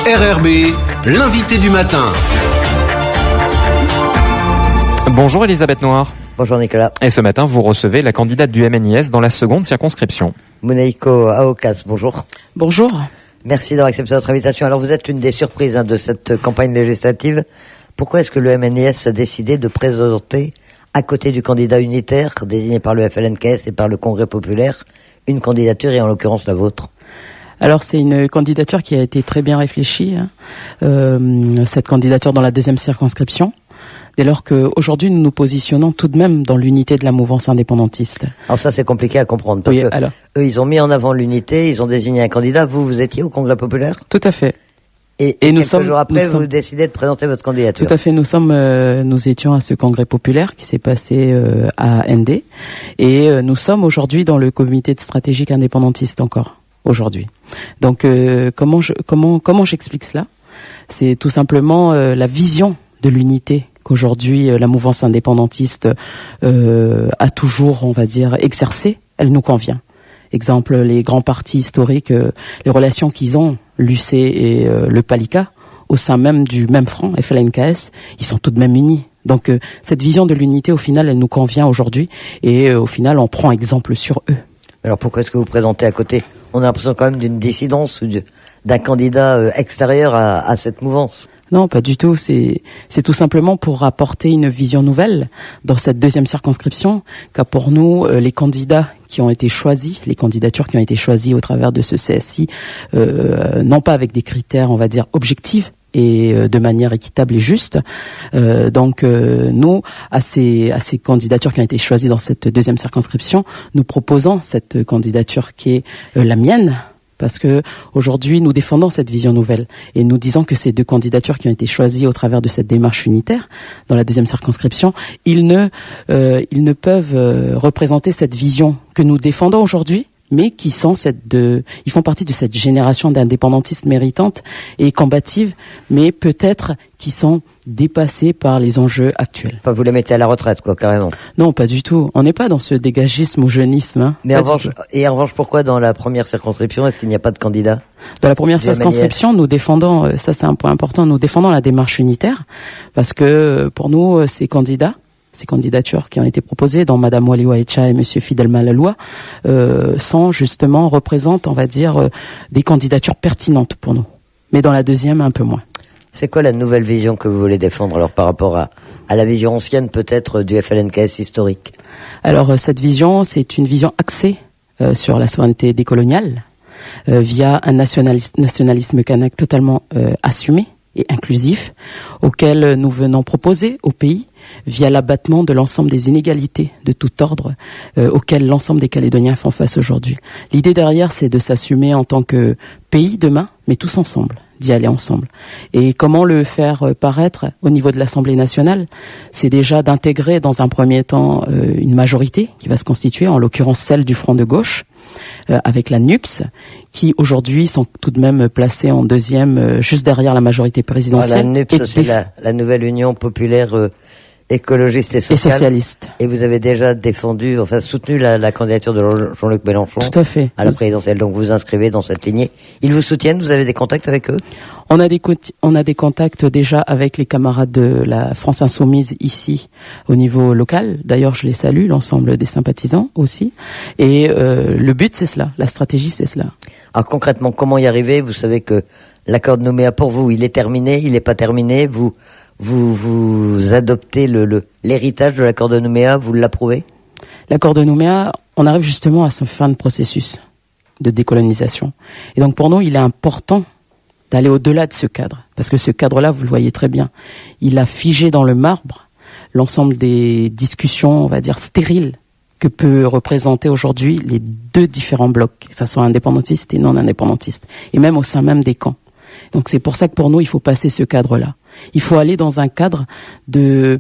RRB, l'invité du matin. Bonjour Elisabeth Noir. Bonjour Nicolas. Et ce matin, vous recevez la candidate du MNIS dans la seconde circonscription. Monaïko Aokas, bonjour. Bonjour. Merci d'avoir accepté notre invitation. Alors vous êtes l'une des surprises de cette campagne législative. Pourquoi est-ce que le MNIS a décidé de présenter, à côté du candidat unitaire désigné par le FLNKS et par le Congrès populaire, une candidature et en l'occurrence la vôtre? Alors c'est une candidature qui a été très bien réfléchie, cette candidature dans la deuxième circonscription, dès lors qu'aujourd'hui nous nous positionnons tout de même dans l'unité de la mouvance indépendantiste. Alors ça c'est compliqué à comprendre, parce que eux ils ont mis en avant l'unité, ils ont désigné un candidat, vous étiez au Congrès populaire? Tout à fait. Et nous quelques jours après, vous décidez de présenter votre candidature. Tout à fait. Nous étions à ce congrès populaire qui s'est passé à ND, et nous sommes aujourd'hui dans le comité de stratégique indépendantiste encore aujourd'hui. Donc comment j'explique cela? C'est tout simplement la vision de l'unité qu'aujourd'hui la mouvance indépendantiste a toujours, on va dire, exercée. Elle nous convient. Exemple, les grands partis historiques, les relations qu'ils ont, l'UC et le PALICA, au sein même du même front, FLNKS, ils sont tout de même unis. Donc cette vision de l'unité, au final, elle nous convient aujourd'hui, et au final, on prend exemple sur eux. Alors pourquoi est-ce que vous présentez à côté? On a l'impression quand même d'une dissidence ou d'un candidat extérieur à cette mouvance. Non, pas du tout. C'est tout simplement pour apporter une vision nouvelle dans cette deuxième circonscription, car pour nous, les candidats qui ont été choisis, les candidatures qui ont été choisies au travers de ce CSI, non pas avec des critères, on va dire, objectifs, et de manière équitable et juste. Nous, à ces candidatures qui ont été choisies dans cette deuxième circonscription, nous proposons cette candidature qui est la mienne, parce que aujourd'hui nous défendons cette vision nouvelle, et nous disons que ces deux candidatures qui ont été choisies au travers de cette démarche unitaire dans la deuxième circonscription, ils ne peuvent représenter cette vision que nous défendons aujourd'hui, mais qui sont ils font partie de cette génération d'indépendantistes méritantes et combatives, mais peut-être qui sont dépassés par les enjeux actuels. Enfin, vous les mettez à la retraite, quoi, carrément. Non, pas du tout. On n'est pas dans ce dégagisme ou jeunisme. Mais en revanche, pourquoi dans la première circonscription, est-ce qu'il n'y a pas de candidat? Dans la première circonscription, nous défendons, ça c'est un point important, nous défendons la démarche unitaire, parce que pour nous, ces candidatures qui ont été proposées, dont Madame Wali Waïcha et Monsieur Fidel Malaloua, représentent, on va dire, des candidatures pertinentes pour nous. Mais dans la deuxième, un peu moins. C'est quoi la nouvelle vision que vous voulez défendre, alors, par rapport à la vision ancienne, peut-être, du FLNKS historique? Alors, cette vision, c'est une vision axée sur la souveraineté décoloniale, via un nationalisme kanak totalement assumé et inclusif, auquel nous venons proposer au pays, via l'abattement de l'ensemble des inégalités de tout ordre auxquelles l'ensemble des Calédoniens font face aujourd'hui. L'idée derrière, c'est de s'assumer en tant que pays demain, mais tous ensemble, d'y aller ensemble. Et comment le faire paraître au niveau de l'Assemblée nationale? C'est déjà d'intégrer dans un premier temps une majorité qui va se constituer, en l'occurrence celle du Front de gauche, avec la NUPS, qui aujourd'hui sont tout de même placés en deuxième, juste derrière la majorité présidentielle. La NUPS, c'est la nouvelle Union populaire écologiste et socialiste. Et vous avez déjà soutenu la candidature de Jean-Luc Mélenchon. Tout à fait. À la présidentielle. Donc vous inscrivez dans cette lignée. Ils vous soutiennent? Vous avez des contacts avec eux? On a des contacts déjà avec les camarades de la France Insoumise ici, au niveau local. D'ailleurs, je les salue, l'ensemble des sympathisants aussi. Et le but, c'est cela. La stratégie, c'est cela. Alors concrètement, comment y arriver? Vous savez que l'accord de Nouméa, pour vous, il est terminé, il n'est pas terminé. Vous adoptez l'héritage de l'accord de Nouméa, vous l'approuvez? L'accord de Nouméa, on arrive justement à ce fin de processus de décolonisation. Et donc pour nous, il est important d'aller au-delà de ce cadre. Parce que ce cadre-là, vous le voyez très bien, il a figé dans le marbre l'ensemble des discussions, on va dire, stériles que peut représenter aujourd'hui les deux différents blocs, que ce soit indépendantistes et non indépendantistes, et même au sein même des camps. Donc c'est pour ça que pour nous, il faut passer ce cadre-là. Il faut aller dans un cadre de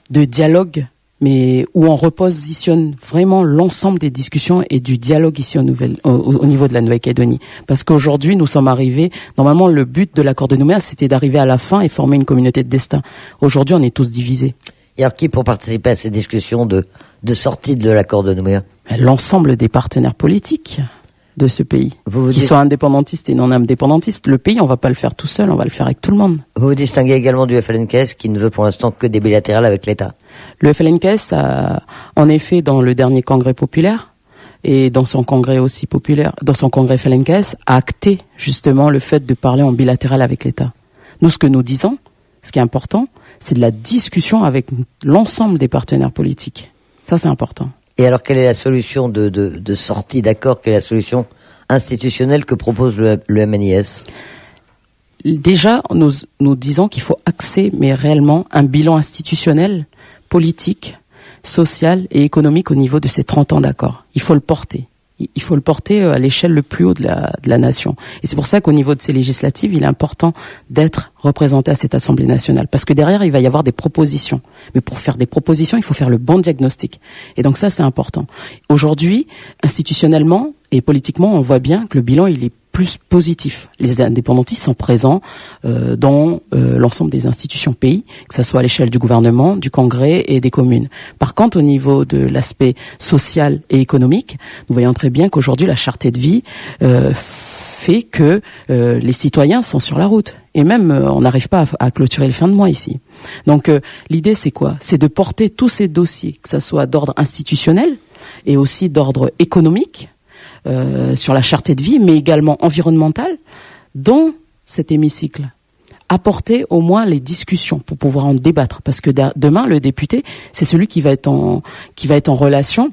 dialogue, mais où on repositionne vraiment l'ensemble des discussions et du dialogue ici au niveau de la Nouvelle-Calédonie. Parce qu'aujourd'hui, nous sommes arrivés, normalement le but de l'accord de Nouméa, c'était d'arriver à la fin et former une communauté de destin. Aujourd'hui, on est tous divisés. Et alors qui pour participer à ces discussions de sortie de l'accord de Nouméa? L'ensemble des partenaires politiques. de ce pays, Vous qu'ils soient indépendantistes et non indépendantistes. Le pays, on va pas le faire tout seul, on va le faire avec tout le monde. Vous vous distinguez également du FLNKS qui ne veut pour l'instant que des bilatérales avec l'État. Le FLNKS a, en effet, dans le dernier congrès populaire, et dans son congrès aussi populaire, dans son congrès FLNKS, a acté justement le fait de parler en bilatéral avec l'État. Nous, ce que nous disons, ce qui est important, c'est de la discussion avec l'ensemble des partenaires politiques. Ça, c'est important. Et alors, quelle est la solution de sortie d'accord? Quelle est la solution institutionnelle que propose le MNIS? Déjà, nous disons qu'il faut axer, mais réellement, un bilan institutionnel, politique, social et économique au niveau de ces 30 ans d'accord. Il faut le porter. Il faut le porter à l'échelle le plus haut de la nation. Et c'est pour ça qu'au niveau de ces législatives, il est important d'être représenté à cette Assemblée nationale. Parce que derrière, il va y avoir des propositions. Mais pour faire des propositions, il faut faire le bon diagnostic. Et donc ça, c'est important. Aujourd'hui, institutionnellement et politiquement, on voit bien que le bilan, il est plus positif. Les indépendantistes sont présents dans l'ensemble des institutions pays, que ce soit à l'échelle du gouvernement, du Congrès et des communes. Par contre, au niveau de l'aspect social et économique, nous voyons très bien qu'aujourd'hui, la charte de vie fait que les citoyens sont sur la route. Et même, on n'arrive pas à clôturer les fins de mois ici. Donc, l'idée, c'est quoi? C'est de porter tous ces dossiers, que ce soit d'ordre institutionnel et aussi d'ordre économique, sur la charte de vie, mais également environnementale, dans cet hémicycle. Apporter au moins les discussions pour pouvoir en débattre. Parce que demain, le député, c'est celui qui va être en relation,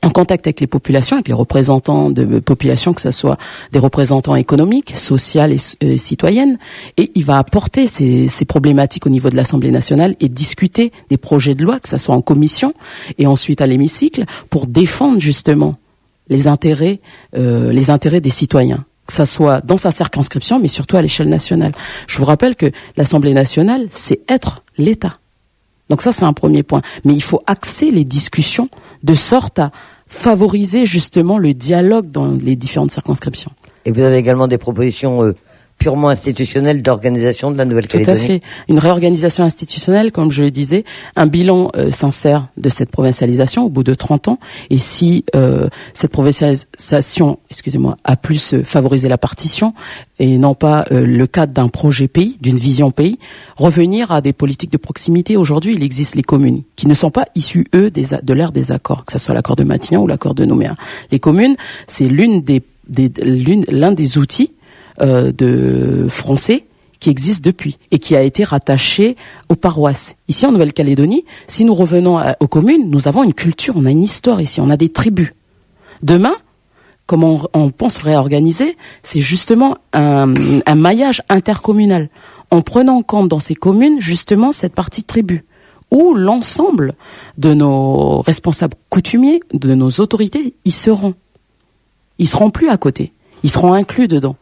en contact avec les populations, avec les représentants de populations, que ce soit des représentants économiques, sociales et citoyennes, et il va apporter ces problématiques au niveau de l'Assemblée nationale et discuter des projets de loi, que ce soit en commission et ensuite à l'hémicycle, pour défendre justement les intérêts des citoyens, que ça soit dans sa circonscription, mais surtout à l'échelle nationale. Je vous rappelle que l'Assemblée nationale, c'est être l'État. Donc ça, c'est un premier point. Mais il faut axer les discussions de sorte à favoriser justement le dialogue dans les différentes circonscriptions. Et vous avez également des propositions purement institutionnelle d'organisation de la Nouvelle-Calédonie. Tout à fait. Une réorganisation institutionnelle, comme je le disais, un bilan sincère de cette provincialisation au bout de 30 ans. Et si cette provincialisation, a plus favorisé la partition et non pas le cadre d'un projet pays, d'une vision pays, revenir à des politiques de proximité. Aujourd'hui, il existe les communes qui ne sont pas issues, eux, de l'ère des accords, que ce soit l'accord de Matignon ou l'accord de Nouméa. Les communes, c'est l'un des outils de français qui existe depuis et qui a été rattaché aux paroisses. Ici en Nouvelle-Calédonie, si nous revenons aux communes, nous avons une culture, on a une histoire ici, on a des tribus. Demain, comment on pense réorganiser, c'est justement un maillage intercommunal, en prenant en compte dans ces communes justement cette partie tribu, où l'ensemble de nos responsables coutumiers, de nos autorités, y seront. Ils seront plus à côté, ils seront inclus dedans.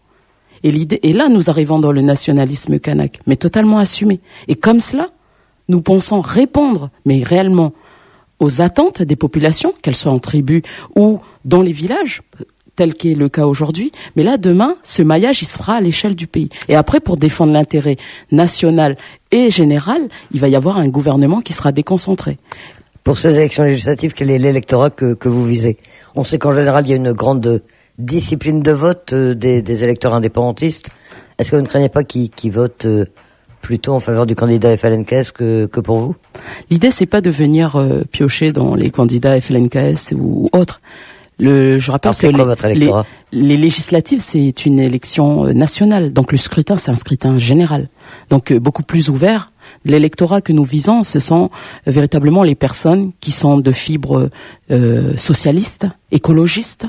Et l'idée, et là, nous arrivons dans le nationalisme kanak, mais totalement assumé. Et comme cela, nous pensons répondre, mais réellement, aux attentes des populations, qu'elles soient en tribu ou dans les villages, tel qu'est le cas aujourd'hui. Mais là, demain, ce maillage, il se fera à l'échelle du pays. Et après, pour défendre l'intérêt national et général, il va y avoir un gouvernement qui sera déconcentré. Pour ces élections législatives, quel est l'électorat que vous visez? On sait qu'en général, il y a une grande discipline de vote des électeurs indépendantistes. Est-ce que vous ne craignez pas qu'ils votent plutôt en faveur du candidat FLNKS que pour vous? L'idée, c'est pas de venir piocher dans les candidats FLNKS ou autres. Je rappelle que les législatives, c'est une élection nationale. Donc le scrutin, c'est un scrutin général. Donc beaucoup plus ouvert. L'électorat que nous visons, ce sont véritablement les personnes qui sont de fibre socialiste, écologiste,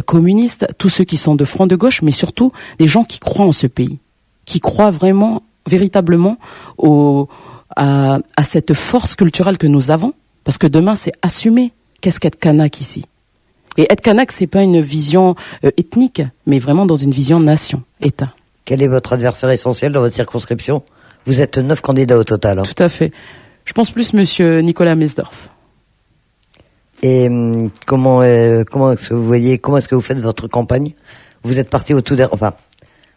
communistes, tous ceux qui sont de front de gauche, mais surtout des gens qui croient en ce pays, qui croient vraiment, véritablement à cette force culturelle que nous avons, parce que demain c'est assumer qu'est-ce qu'être kanak ici. Et être kanak, c'est pas une vision ethnique, mais vraiment dans une vision nation, État. Quel est votre adversaire essentiel dans votre circonscription? Vous êtes 9 candidats au total. Hein. Tout à fait. Je pense plus monsieur Nicolas Mesdorf. Et comment est-ce que vous faites votre campagne? Vous êtes parti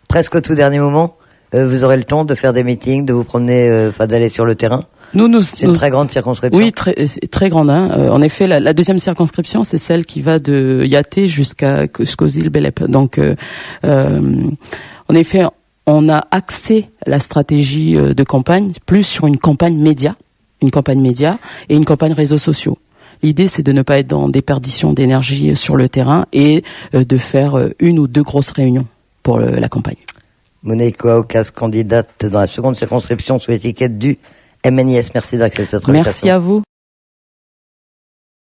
presque au tout dernier moment. Vous aurez le temps de faire des meetings, de vous promener, d'aller sur le terrain? C'est une très grande circonscription. Oui, très grande. En effet, la deuxième circonscription, c'est celle qui va de Yaté jusqu'aux îles Belep. Donc, en effet, on a axé la stratégie de campagne plus sur une campagne média et une campagne réseaux sociaux. L'idée, c'est de ne pas être dans des perditions d'énergie sur le terrain et de faire une ou deux grosses réunions pour la campagne. Monique Aucas, candidate dans la seconde circonscription sous l'étiquette du MNIS. Merci d'accepter cette invitation. Merci à vous.